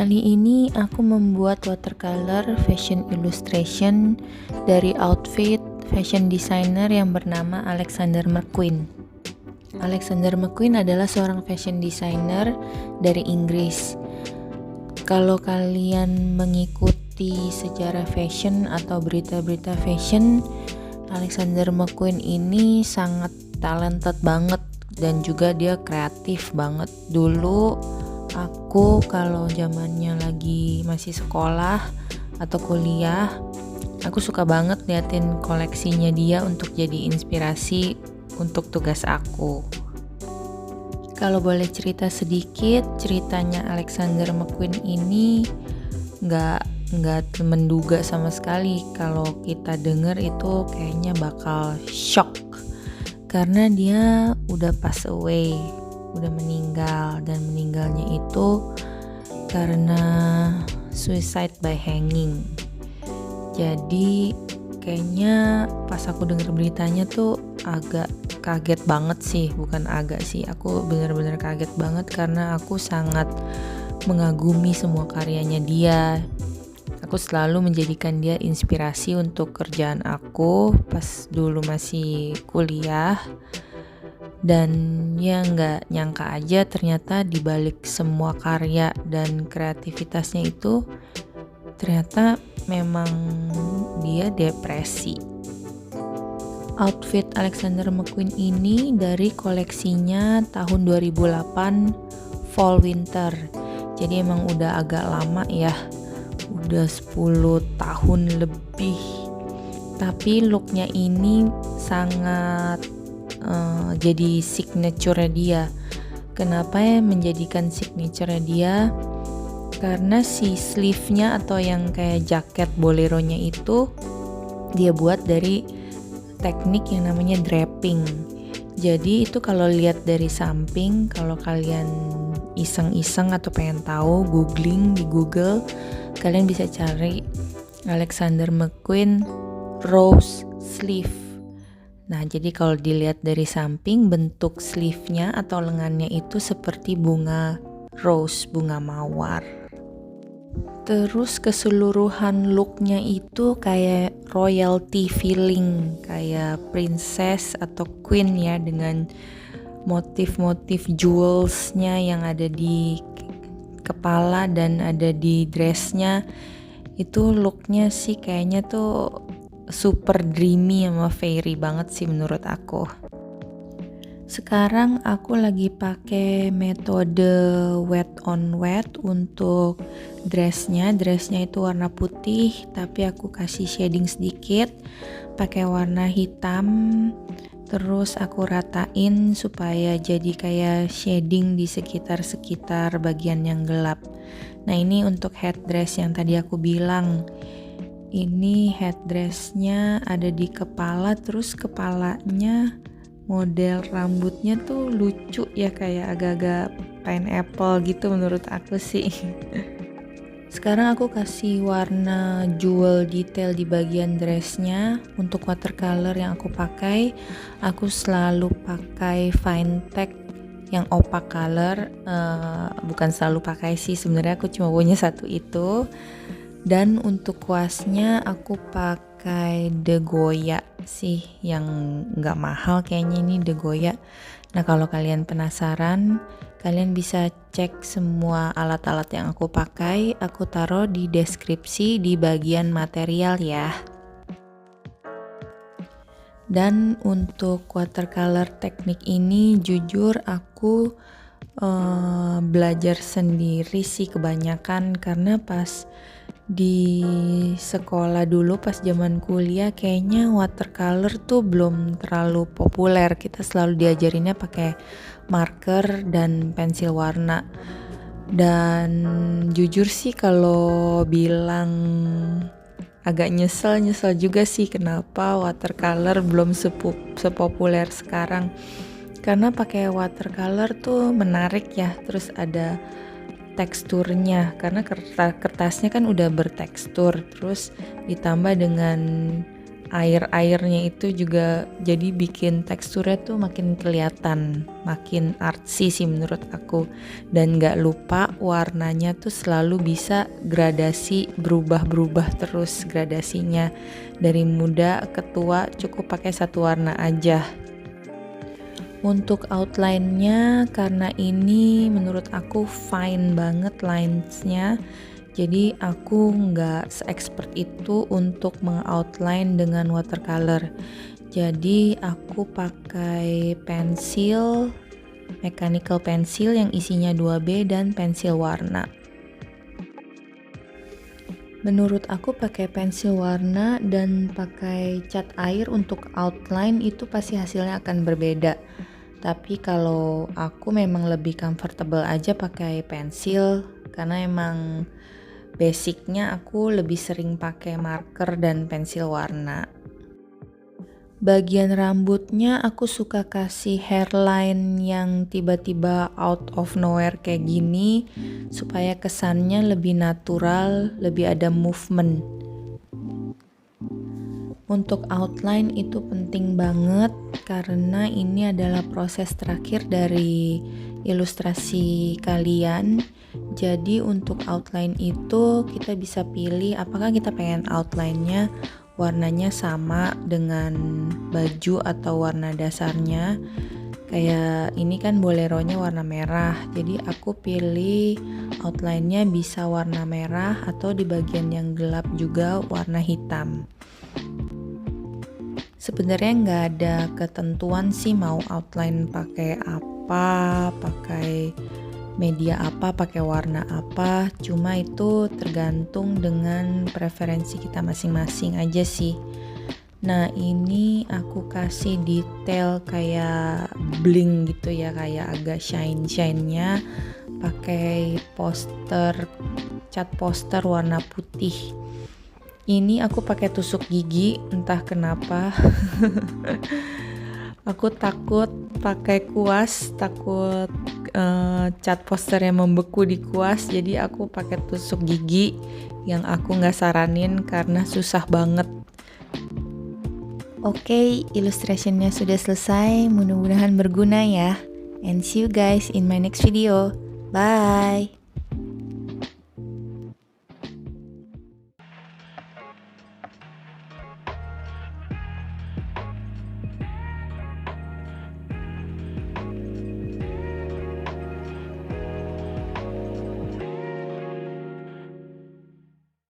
Kali ini aku membuat watercolor fashion illustration dari outfit fashion designer yang bernama Alexander McQueen. Alexander McQueen adalah seorang fashion designer dari Inggris. Kalau kalian mengikuti sejarah fashion atau berita-berita fashion, Alexander McQueen ini sangat talented banget dan juga dia kreatif banget. Dulu aku kalau zamannya lagi masih sekolah atau kuliah, aku suka banget liatin koleksinya dia untuk jadi inspirasi untuk tugas aku. Kalau boleh cerita sedikit, ceritanya Alexander McQueen ini nggak menduga sama sekali. Kalau kita denger itu kayaknya bakal shock, karena dia udah pass away, udah meninggal, dan meninggalnya itu karena suicide by hanging. Jadi kayaknya pas aku denger beritanya tuh agak kaget banget sih, bukan agak sih, aku bener-bener kaget banget karena aku sangat mengagumi semua karyanya dia. Aku selalu menjadikan dia inspirasi untuk kerjaan aku pas dulu masih kuliah. Dan ya nggak nyangka aja ternyata dibalik semua karya dan kreativitasnya itu ternyata memang dia depresi. Outfit Alexander McQueen ini dari koleksinya tahun 2008 Fall Winter. Jadi emang udah agak lama ya, udah 10 tahun lebih. Tapi looknya ini sangat jadi signature dia. Kenapa ya menjadikan signature dia? Karena si sleeve-nya atau yang kayak jaket boleronya itu dia buat dari teknik yang namanya draping. Jadi itu kalau lihat dari samping, kalau kalian iseng-iseng atau pengen tahu, googling di Google, kalian bisa cari Alexander McQueen rose sleeve. Nah, jadi kalau dilihat dari samping, bentuk sleeve-nya atau lengannya itu seperti bunga rose, bunga mawar. Terus keseluruhan looknya itu kayak royalty feeling, kayak princess atau queen ya, dengan motif-motif jewelsnya yang ada di kepala dan ada di dressnya. Itu looknya sih kayaknya tuh super dreamy sama fairy banget sih menurut aku. Sekarang aku lagi pakai metode wet on wet untuk dressnya. Dressnya itu warna putih, tapi aku kasih shading sedikit, pakai warna hitam. Terus aku ratain supaya jadi kayak shading di sekitar bagian yang gelap. Nah, ini untuk headdress yang tadi aku bilang. Ini headdressnya ada di kepala, terus kepalanya model rambutnya tuh lucu ya, kayak agak-agak pineapple gitu menurut aku sih. Sekarang aku kasih warna jewel detail di bagian dressnya. Untuk watercolor yang aku pakai, aku selalu pakai Finetec yang opaque color. Bukan selalu pakai sih, sebenarnya aku cuma punya satu itu. Dan untuk kuasnya aku pakai De Goya sih, yang nggak mahal kayaknya, ini De Goya. Nah, kalau kalian penasaran, kalian bisa cek semua alat-alat yang aku pakai. Aku taruh di deskripsi di bagian material ya. Dan untuk watercolor teknik ini jujur aku belajar sendiri sih kebanyakan, karena pas di sekolah dulu pas zaman kuliah kayaknya watercolor tuh belum terlalu populer. Kita selalu diajarinnya pakai marker dan pensil warna. Dan jujur sih kalau bilang agak nyesel juga sih kenapa watercolor belum sepopuler sekarang. Karena pakai watercolor tuh menarik ya, terus ada teksturnya, karena kertasnya kan udah bertekstur, terus ditambah dengan air-airnya itu juga jadi bikin teksturnya tuh makin kelihatan, makin artsy sih menurut aku. Dan gak lupa warnanya tuh selalu bisa gradasi, berubah-berubah terus gradasinya. Dari muda ke tua cukup pakai satu warna aja. Untuk outline-nya, karena ini menurut aku fine banget lines-nya, jadi aku nggak se-expert itu untuk meng-outline dengan watercolor. Jadi aku pakai pensil, mechanical pencil yang isinya 2B dan pensil warna. Menurut aku pakai pensil warna dan pakai cat air untuk outline itu pasti hasilnya akan berbeda. Tapi kalau aku memang lebih comfortable aja pakai pensil karena emang basicnya aku lebih sering pakai marker dan pensil warna. Bagian rambutnya aku suka kasih hairline yang tiba-tiba out of nowhere kayak gini supaya kesannya lebih natural, lebih ada movement. Untuk outline itu penting banget karena ini adalah proses terakhir dari ilustrasi kalian. Jadi untuk outline itu kita bisa pilih apakah kita pengen outline-nya warnanya sama dengan baju atau warna dasarnya. Kayak ini kan boleronya warna merah, jadi aku pilih outline-nya bisa warna merah atau di bagian yang gelap juga warna hitam. Sebenarnya nggak ada ketentuan sih mau outline pakai apa, pakai media apa, pakai warna apa, cuma itu tergantung dengan preferensi kita masing-masing aja sih. Nah ini aku kasih detail kayak bling gitu ya, kayak agak shine-nya pakai cat poster warna putih. Ini aku pakai tusuk gigi, entah kenapa. Aku takut pakai kuas, takut cat posternya membeku di kuas, jadi aku pakai tusuk gigi yang aku nggak saranin karena susah banget. Oke, illustrationnya sudah selesai, mudah-mudahan berguna ya. And see you guys in my next video. Bye!